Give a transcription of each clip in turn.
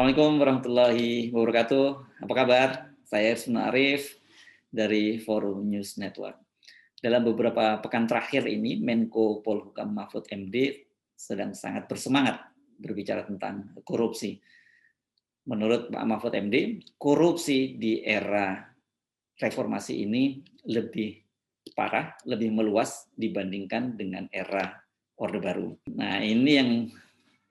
Assalamualaikum warahmatullahi wabarakatuh. Apa kabar? Saya Irsuna Arif dari Forum News Network. Dalam beberapa pekan terakhir ini, Menko Polhukam Mahfud MD sedang sangat bersemangat berbicara tentang korupsi. Menurut Pak Mahfud MD, korupsi di era reformasi ini lebih parah, lebih meluas dibandingkan dengan era Orde Baru. Nah, ini yang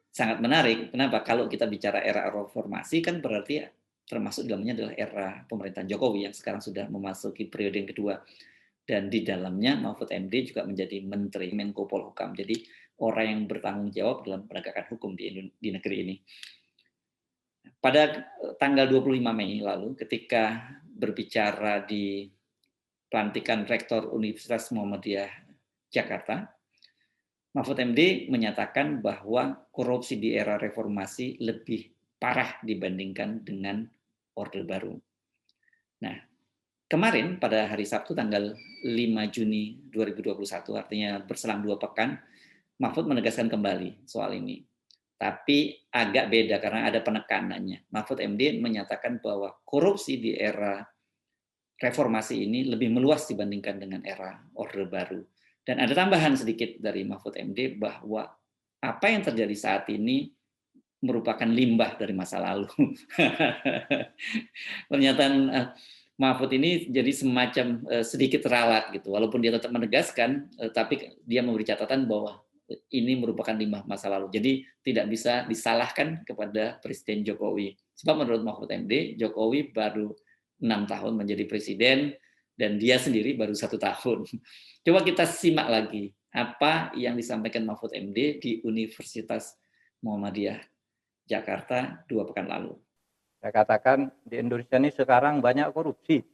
sangat menarik. Kenapa? Kalau kita bicara era reformasi kan berarti termasuk dalamnya adalah era pemerintahan Jokowi yang sekarang sudah memasuki periode yang kedua. Dan di dalamnya Mahfud MD juga menjadi Menteri Menko Polhukam. Jadi orang yang bertanggung jawab dalam penegakan hukum di negeri ini. Pada tanggal 25 Mei lalu ketika berbicara di pelantikan Rektor Universitas Muhammadiyah Jakarta, Mahfud MD menyatakan bahwa korupsi di era reformasi lebih parah dibandingkan dengan Orde Baru. Nah, kemarin pada hari Sabtu tanggal 5 Juni 2021, artinya berselang 2 pekan, Mahfud menegaskan kembali soal ini. Tapi agak beda karena ada penekanannya. Mahfud MD menyatakan bahwa korupsi di era reformasi ini lebih meluas dibandingkan dengan era Orde Baru. Dan ada tambahan sedikit dari Mahfud MD bahwa apa yang terjadi saat ini merupakan limbah dari masa lalu. Pernyataan Mahfud ini jadi semacam sedikit ralat gitu. Walaupun dia tetap menegaskan, tapi dia memberi catatan bahwa ini merupakan limbah masa lalu. Jadi tidak bisa disalahkan kepada Presiden Jokowi. Sebab menurut Mahfud MD, Jokowi baru 6 tahun menjadi presiden dan dia sendiri baru 1 tahun. Coba kita simak lagi apa yang disampaikan Mahfud MD di Universitas Muhammadiyah Jakarta 2 pekan lalu. Saya katakan di Indonesia ini sekarang banyak korupsi.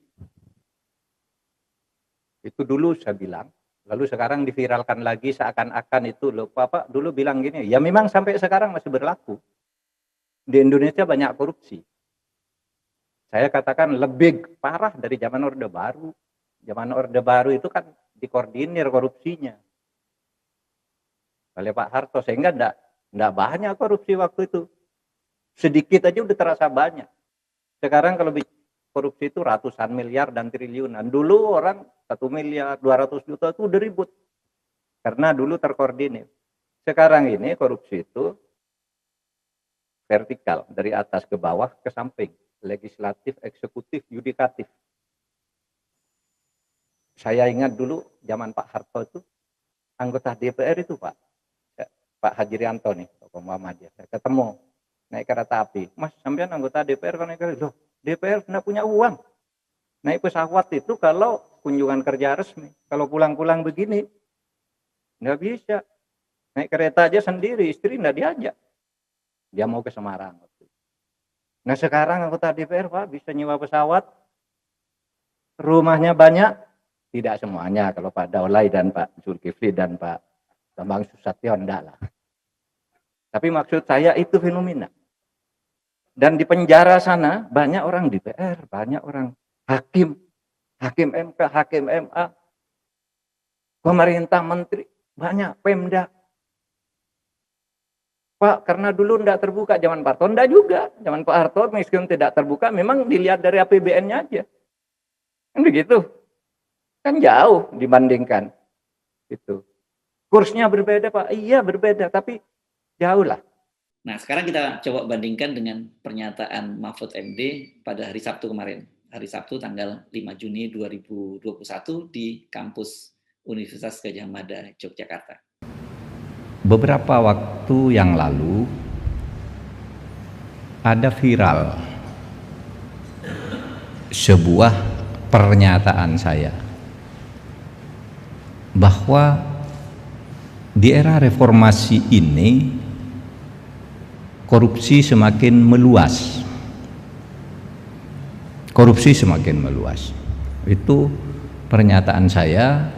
Itu dulu saya bilang. Lalu sekarang diviralkan lagi seakan-akan itu loh. Bapak dulu bilang gini, ya memang sampai sekarang masih berlaku. Di Indonesia banyak korupsi. Saya katakan lebih parah dari zaman Orde Baru. Zaman Orde Baru itu kan dikoordinir korupsinya oleh Pak Harto, sehingga enggak banyak korupsi waktu itu. Sedikit aja udah terasa banyak. Sekarang kalau korupsi itu ratusan miliar dan triliunan. Dulu orang 1 miliar, 200 juta itu udah ribut. Karena dulu terkoordinir. Sekarang ini korupsi itu vertikal, dari atas ke bawah ke samping. Legislatif, eksekutif, yudikatif. Saya ingat dulu zaman Pak Harto itu anggota DPR itu Pak Hajirianto nih, tokoh Muhammadiyah. Saya ketemu naik kereta api. Mas, sampean anggota DPR kan naik kereta. Loh, DPR tidak punya uang. Naik pesawat itu kalau kunjungan kerja resmi. Kalau pulang-pulang begini, nggak bisa. Naik kereta aja sendiri, istri nggak diajak. Dia mau ke Semarang. Nah sekarang anggota DPR Pak bisa nyewa pesawat, rumahnya banyak, tidak semuanya. Kalau Pak Daulay dan Pak Zulkifli dan Pak Bambang Susatyo enggak lah. Tapi maksud saya itu fenomena. Dan di penjara sana banyak orang DPR, banyak orang hakim, hakim MK, hakim MA, pemerintah, menteri, banyak Pemda. Pak, karena dulu tidak terbuka zaman Pak Harto, tidak juga. Zaman Pak Harto meskipun tidak terbuka, memang dilihat dari APBN-nya aja. Kan begitu. Kan jauh dibandingkan. Itu. Kursnya berbeda Pak, iya berbeda, tapi jauh lah. Nah sekarang kita coba bandingkan dengan pernyataan Mahfud MD pada hari Sabtu kemarin. Hari Sabtu tanggal 5 Juni 2021 di kampus Universitas Gadjah Mada, Yogyakarta. Beberapa waktu yang lalu ada viral sebuah pernyataan saya bahwa di era reformasi ini korupsi semakin meluas. Korupsi semakin meluas. Itu pernyataan saya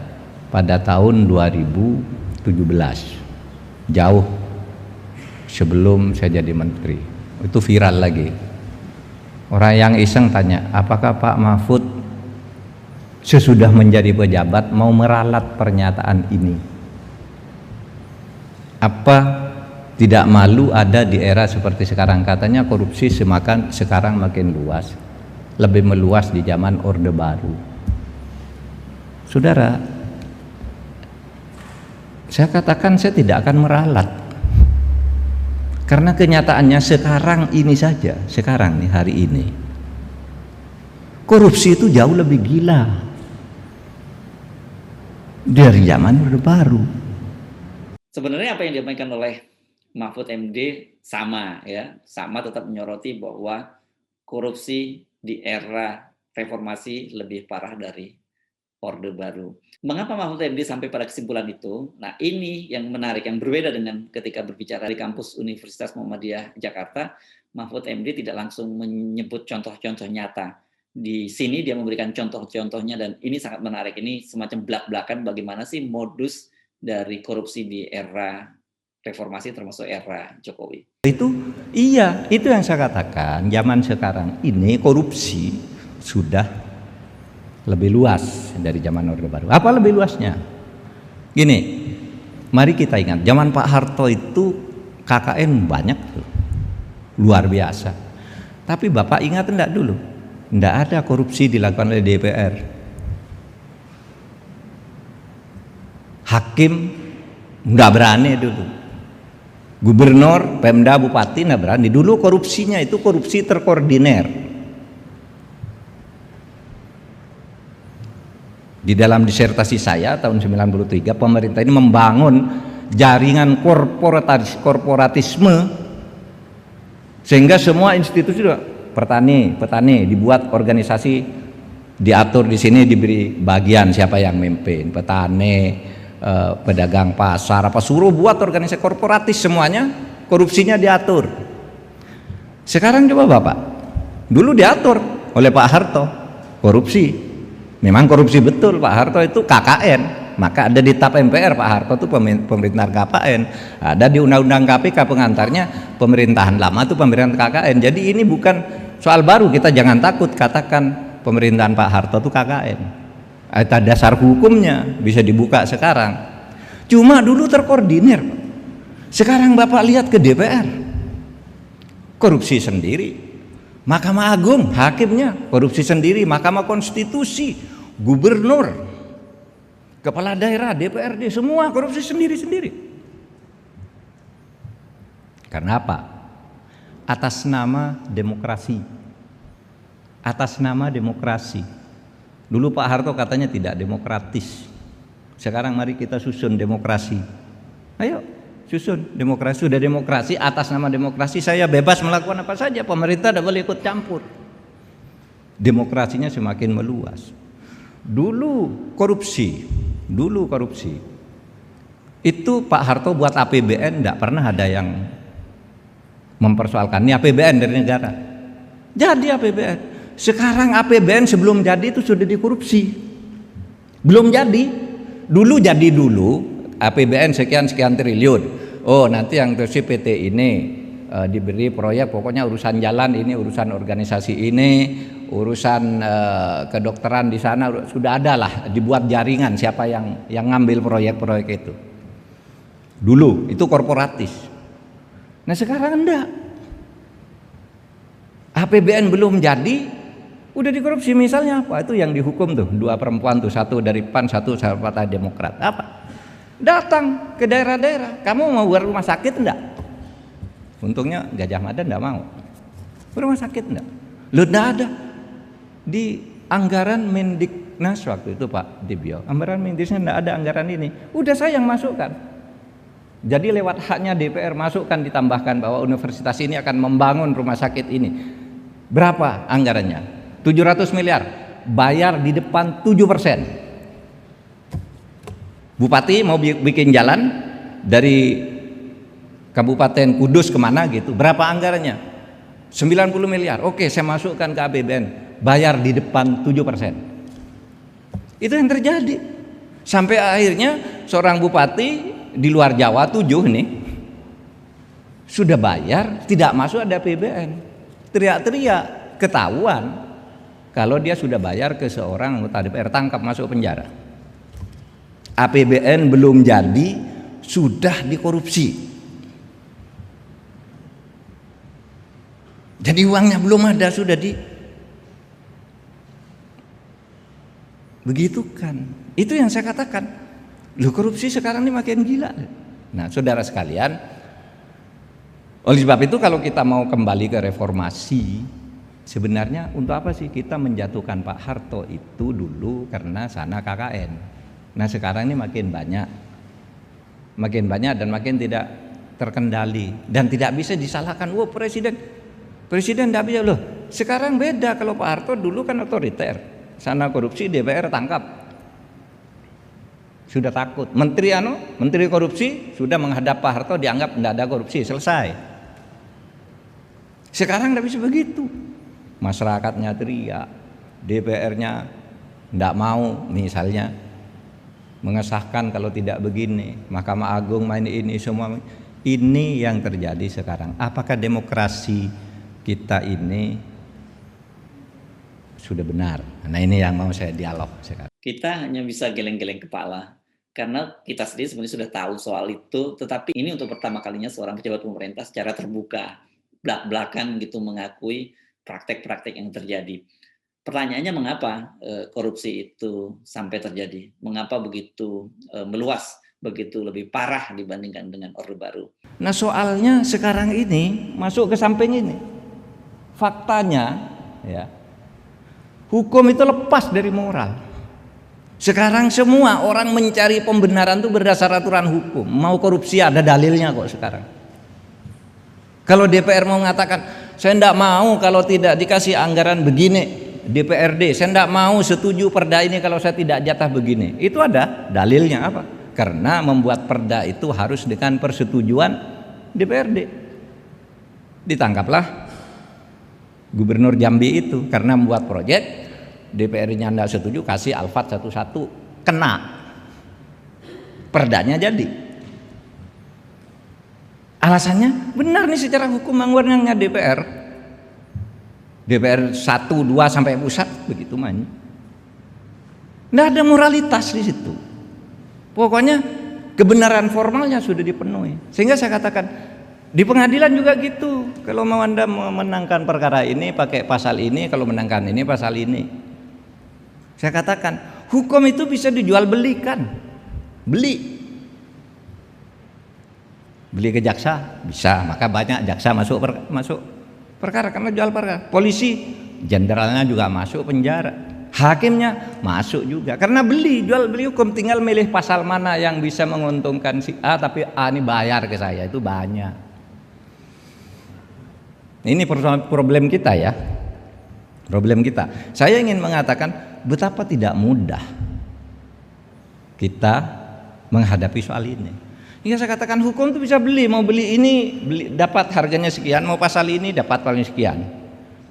pada tahun 2017. Jauh sebelum saya jadi menteri. Itu viral lagi. Orang yang iseng tanya, apakah Pak Mahfud sesudah menjadi pejabat mau meralat pernyataan ini? Apa Tidak malu ada di era seperti sekarang. Katanya korupsi sekarang makin luas, lebih meluas di zaman Orde Baru. Saudara, saya katakan saya tidak akan meralat, karena kenyataannya sekarang ini saja, sekarang nih, hari ini, korupsi itu jauh lebih gila dari zaman Orde Baru. Sebenarnya apa yang disampaikan oleh Mahfud MD sama tetap menyoroti bahwa korupsi di era reformasi lebih parah dari Orde Baru. Mengapa Mahfud MD sampai pada kesimpulan itu? Nah, ini yang menarik, yang berbeda dengan ketika berbicara di kampus Universitas Muhammadiyah Jakarta. Mahfud MD tidak langsung menyebut contoh-contoh nyata. Di sini dia memberikan contoh-contohnya, dan ini sangat menarik. Ini semacam belak-belakan bagaimana sih modus dari korupsi di era reformasi termasuk era Jokowi. Itu yang saya katakan, zaman sekarang ini korupsi sudah lebih luas dari zaman Orde Baru. Apa lebih luasnya? Gini, mari kita ingat, zaman Pak Harto itu KKN banyak tuh, luar biasa. Tapi Bapak ingat enggak dulu? Enggak ada korupsi dilakukan oleh DPR. Hakim enggak berani dulu. Gubernur, Pemda, Bupati enggak berani. Dulu korupsinya itu korupsi terkoordinir. Di dalam disertasi saya tahun 93, pemerintah ini membangun jaringan korporatisme sehingga semua institusi, petani dibuat organisasi, diatur di sini, diberi bagian siapa yang memimpin, petani, pedagang pasar, apa suruh buat organisasi korporatis, semuanya korupsinya diatur. Sekarang coba Bapak, dulu diatur oleh Pak Harto korupsi. Memang korupsi betul, Pak Harto itu KKN, maka ada di TAP MPR Pak Harto itu pemerintahan KKN, ada di Undang-Undang KPK pengantarnya pemerintahan lama itu pemerintahan KKN. Jadi ini bukan soal baru, kita jangan takut katakan pemerintahan Pak Harto itu KKN. Ada dasar hukumnya, bisa dibuka sekarang. Cuma dulu terkoordinir. Sekarang Bapak lihat ke DPR, korupsi sendiri. Mahkamah Agung, hakimnya korupsi sendiri, Mahkamah Konstitusi, gubernur, kepala daerah, DPRD, semua korupsi sendiri-sendiri. Karena apa? Atas nama demokrasi. Atas nama demokrasi. Dulu Pak Harto katanya tidak demokratis. Sekarang mari kita susun demokrasi. Ayo susun demokrasi. Sudah demokrasi, atas nama demokrasi saya bebas melakukan apa saja, pemerintah tidak boleh ikut campur. Demokrasinya semakin meluas. Dulu korupsi itu Pak Harto buat APBN tidak pernah ada yang mempersoalkan. Ini APBN dari negara, jadi APBN. Sekarang APBN sebelum jadi itu sudah dikorupsi, belum jadi. Dulu APBN sekian triliun. Oh, nanti yang terus PT ini diberi proyek, pokoknya urusan jalan ini, urusan organisasi ini, urusan kedokteran di sana sudah ada lah, dibuat jaringan siapa yang ngambil proyek-proyek itu. Dulu itu korporatis. Nah sekarang enggak. APBN belum jadi udah dikorupsi. Misalnya apa? Itu yang dihukum tuh, 2 perempuan tuh, 1 dari PAN, 1 dari Partai Demokrat. Apa? Datang ke daerah-daerah, kamu mau buat rumah sakit enggak? Untungnya Gajah Mada enggak mau. Rumah sakit enggak? Lu enggak ada. Di anggaran Mendiknas waktu itu Pak Dibyo, anggaran Mendiknas enggak ada anggaran ini. Udah saya yang masukkan. Jadi lewat haknya DPR masukkan, ditambahkan bahwa universitas ini akan membangun rumah sakit ini. Berapa anggarannya? 700 miliar. Bayar di depan 7%. Bupati mau bikin jalan dari Kabupaten Kudus kemana gitu, berapa anggarannya? 90 miliar. Oke, saya masukkan ke APBN, bayar di depan 7%. Itu yang terjadi. Sampai akhirnya seorang bupati di luar Jawa 7 nih sudah bayar, tidak masuk ada APBN. Teriak-teriak, ketahuan kalau dia sudah bayar ke seorang anggota DPR, tangkap masuk penjara. APBN belum jadi sudah dikorupsi. Jadi uangnya belum ada sudah begitukan. Itu yang saya katakan. Loh, korupsi sekarang ini makin gila. Nah, saudara sekalian, oleh sebab itu kalau kita mau kembali ke reformasi, sebenarnya untuk apa sih kita menjatuhkan Pak Harto itu dulu karena sana KKN. Nah, sekarang ini makin banyak dan makin tidak terkendali dan tidak bisa disalahkan. Wah, presiden tidak bisa. Loh, sekarang beda. Kalau Pak Harto dulu kan otoriter, sana korupsi, DPR tangkap, sudah takut. Menteri korupsi sudah menghadap Pak Harto, dianggap tidak ada korupsi, selesai. Sekarang tidak bisa begitu. Masyarakatnya teriak, DPR-nya tidak mau misalnya mengesahkan kalau tidak begini, Mahkamah Agung main ini semua. Ini yang terjadi sekarang. Apakah demokrasi kita ini sudah benar? Nah, ini yang mau saya dialog sekarang. Kita hanya bisa geleng-geleng kepala karena kita sendiri sebenarnya sudah tahu soal itu, tetapi ini untuk pertama kalinya seorang pejabat pemerintah secara terbuka belak-belakan gitu mengakui praktek-praktek yang terjadi. Pertanyaannya, mengapa korupsi itu sampai terjadi? Mengapa begitu meluas, begitu lebih parah dibandingkan dengan Orde Baru? Nah, soalnya sekarang ini masuk ke samping ini. Faktanya ya, hukum itu lepas dari moral. Sekarang semua orang mencari pembenaran itu berdasar aturan hukum. Mau korupsi ada dalilnya kok sekarang. Kalau DPR mau mengatakan, saya tidak mau kalau tidak dikasih anggaran begini, DPRD, saya tidak mau setuju perda ini kalau saya tidak jatah begini. Itu ada dalilnya apa? Karena membuat perda itu harus dengan persetujuan DPRD. Ditangkaplah Gubernur Jambi itu karena membuat proyek, DPR-nya tidak setuju, kasih Alphard 11, kena. Perdanya jadi. Alasannya benar nih secara hukum wewenangnya DPR 1, 2 sampai pusat begitu main. Nggak ada moralitas di situ. Pokoknya kebenaran formalnya sudah dipenuhi. Sehingga saya katakan di pengadilan juga gitu. Kalau mau Anda memenangkan perkara ini pakai pasal ini, kalau menangkan ini pasal ini. Saya katakan hukum itu bisa dijual belikan. Beli ke jaksa bisa, maka banyak jaksa masuk perkara karena jual perkara. Polisi jenderalnya juga masuk penjara, hakimnya masuk juga karena jual beli hukum. Tinggal milih pasal mana yang bisa menguntungkan si A, tapi A ini bayar ke saya, itu banyak. Ini problem kita ya, problem kita. Saya ingin mengatakan betapa tidak mudah kita menghadapi soal ini. Hingga saya katakan hukum itu bisa mau beli ini dapat harganya sekian, mau pasal ini dapat paling sekian.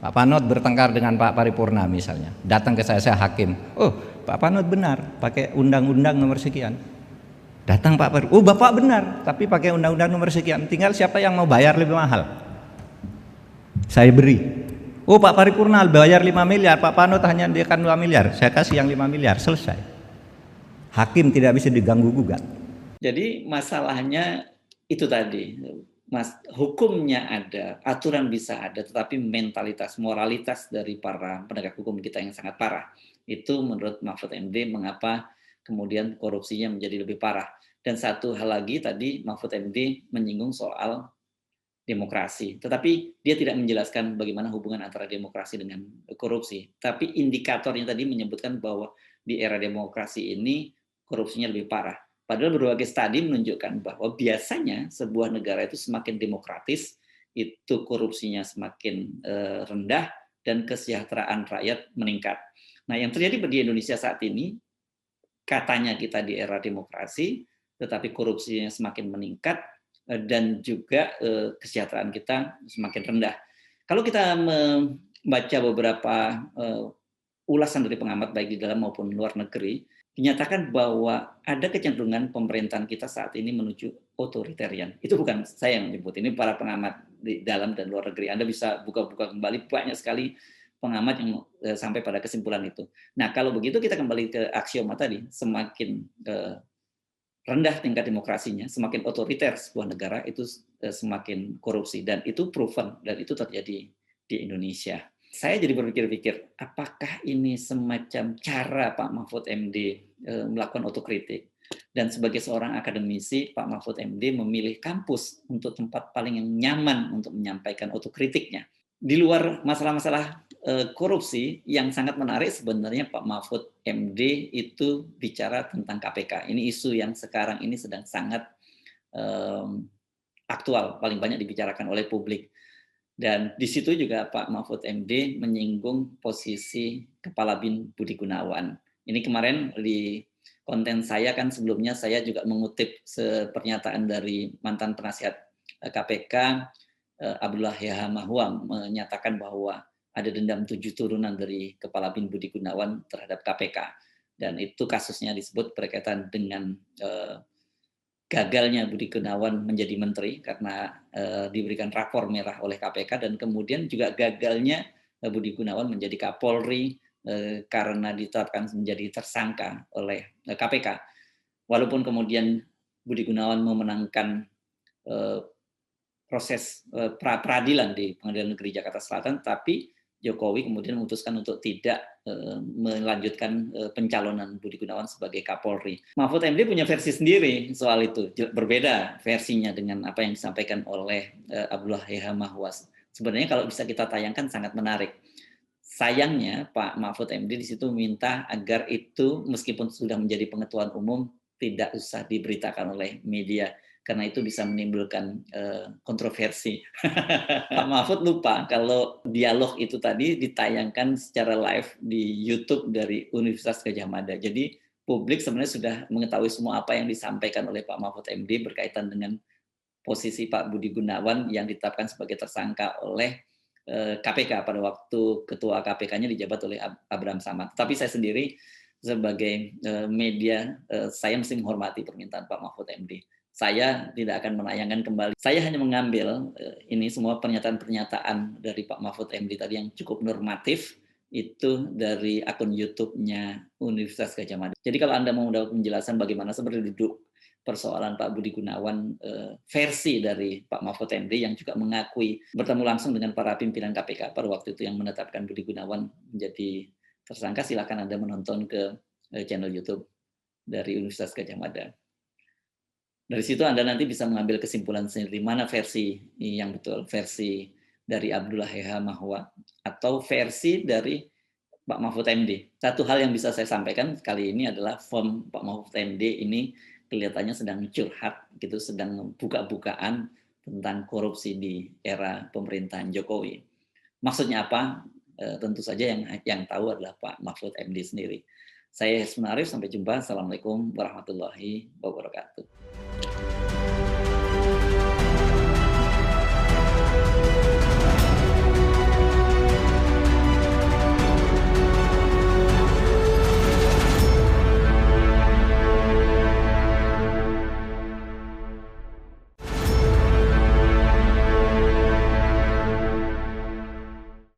Pak Panot bertengkar dengan Pak Paripurna misalnya, datang ke saya hakim, oh Pak Panot benar pakai undang-undang nomor sekian. Datang Pak Paripurna, oh Bapak benar tapi pakai undang-undang nomor sekian, tinggal siapa yang mau bayar lebih mahal, saya beri. Oh Pak Paripurna bayar 5 miliar, Pak Panot hanya diakan 2 miliar, saya kasih yang 5 miliar, selesai. Hakim tidak bisa diganggu gugat. Jadi masalahnya itu tadi, hukumnya ada, aturan bisa ada, tetapi mentalitas, moralitas dari para penegak hukum kita yang sangat parah. Itu menurut Mahfud MD mengapa kemudian korupsinya menjadi lebih parah. Dan satu hal lagi tadi Mahfud MD menyinggung soal demokrasi, tetapi dia tidak menjelaskan bagaimana hubungan antara demokrasi dengan korupsi. Tapi indikatornya tadi menyebutkan bahwa di era demokrasi ini korupsinya lebih parah. Padahal berbagai studi menunjukkan bahwa biasanya sebuah negara itu semakin demokratis, itu korupsinya semakin rendah dan kesejahteraan rakyat meningkat. Nah, yang terjadi di Indonesia saat ini, katanya kita di era demokrasi, tetapi korupsinya semakin meningkat dan juga kesejahteraan kita semakin rendah. Kalau kita membaca beberapa ulasan dari pengamat baik di dalam maupun luar negeri, dinyatakan bahwa ada kecenderungan pemerintahan kita saat ini menuju otoritarian. Itu bukan saya yang menyebut, ini para pengamat di dalam dan luar negeri. Anda bisa buka-buka kembali, banyak sekali pengamat yang sampai pada kesimpulan itu. Nah, kalau begitu kita kembali ke aksioma tadi, semakin rendah tingkat demokrasinya, semakin otoriter sebuah negara, itu semakin korupsi. Dan itu proven, dan itu terjadi di Indonesia. Saya jadi berpikir-pikir, apakah ini semacam cara Pak Mahfud MD melakukan otokritik? Dan sebagai seorang akademisi, Pak Mahfud MD memilih kampus untuk tempat paling yang nyaman untuk menyampaikan otokritiknya. Di luar masalah-masalah korupsi, yang sangat menarik sebenarnya Pak Mahfud MD itu bicara tentang KPK. Ini isu yang sekarang ini sedang sangat aktual, paling banyak dibicarakan oleh publik. Dan di situ juga Pak Mahfud MD menyinggung posisi Kepala BIN Budi Gunawan. Ini kemarin di konten saya kan sebelumnya saya juga mengutip pernyataan dari mantan penasihat KPK Abdullah Yahya Mahua menyatakan bahwa ada dendam 7 turunan dari Kepala BIN Budi Gunawan terhadap KPK. Dan itu kasusnya disebut berkaitan dengan gagalnya Budi Gunawan menjadi menteri karena diberikan rapor merah oleh KPK, dan kemudian juga gagalnya Budi Gunawan menjadi Kapolri karena ditetapkan menjadi tersangka oleh KPK. Walaupun kemudian Budi Gunawan memenangkan proses pra-peradilan di Pengadilan Negeri Jakarta Selatan, tapi Jokowi kemudian memutuskan untuk tidak melanjutkan pencalonan Budi Gunawan sebagai Kapolri. Mahfud MD punya versi sendiri soal itu, berbeda versinya dengan apa yang disampaikan oleh Abdullah Yahya Mahwa. Sebenarnya kalau bisa kita tayangkan sangat menarik. Sayangnya Pak Mahfud MD di situ minta agar itu meskipun sudah menjadi pengetahuan umum tidak usah diberitakan oleh media, karena itu bisa menimbulkan kontroversi. Pak Mahfud lupa kalau dialog itu tadi ditayangkan secara live di YouTube dari Universitas Gadjah Mada. Jadi publik sebenarnya sudah mengetahui semua apa yang disampaikan oleh Pak Mahfud MD berkaitan dengan posisi Pak Budi Gunawan yang ditetapkan sebagai tersangka oleh KPK pada waktu ketua KPK-nya dijabat oleh Abraham Samad. Tapi saya sendiri sebagai media, saya mesti menghormati permintaan Pak Mahfud MD. Saya tidak akan menayangkan kembali. Saya hanya mengambil ini semua pernyataan-pernyataan dari Pak Mahfud MD tadi yang cukup normatif, itu dari akun YouTube-nya Universitas Gadjah Mada. Jadi kalau Anda mau mendapat penjelasan bagaimana sebenarnya duduk persoalan Pak Budi Gunawan, versi dari Pak Mahfud MD yang juga mengakui bertemu langsung dengan para pimpinan KPK pada waktu itu yang menetapkan Budi Gunawan menjadi tersangka, silakan Anda menonton ke channel YouTube dari Universitas Gadjah Mada. Dari situ Anda nanti bisa mengambil kesimpulan sendiri mana versi yang betul, versi dari Abdullah Yahya Mahwa atau versi dari Pak Mahfud MD. Satu hal yang bisa saya sampaikan kali ini adalah form Pak Mahfud MD ini kelihatannya sedang curhat gitu, sedang buka-bukaan tentang korupsi di era pemerintahan Jokowi. Maksudnya apa? Tentu saja yang tahu adalah Pak Mahfud MD sendiri. Saya Yasmin Arif, sampai jumpa. Assalamualaikum warahmatullahi wabarakatuh.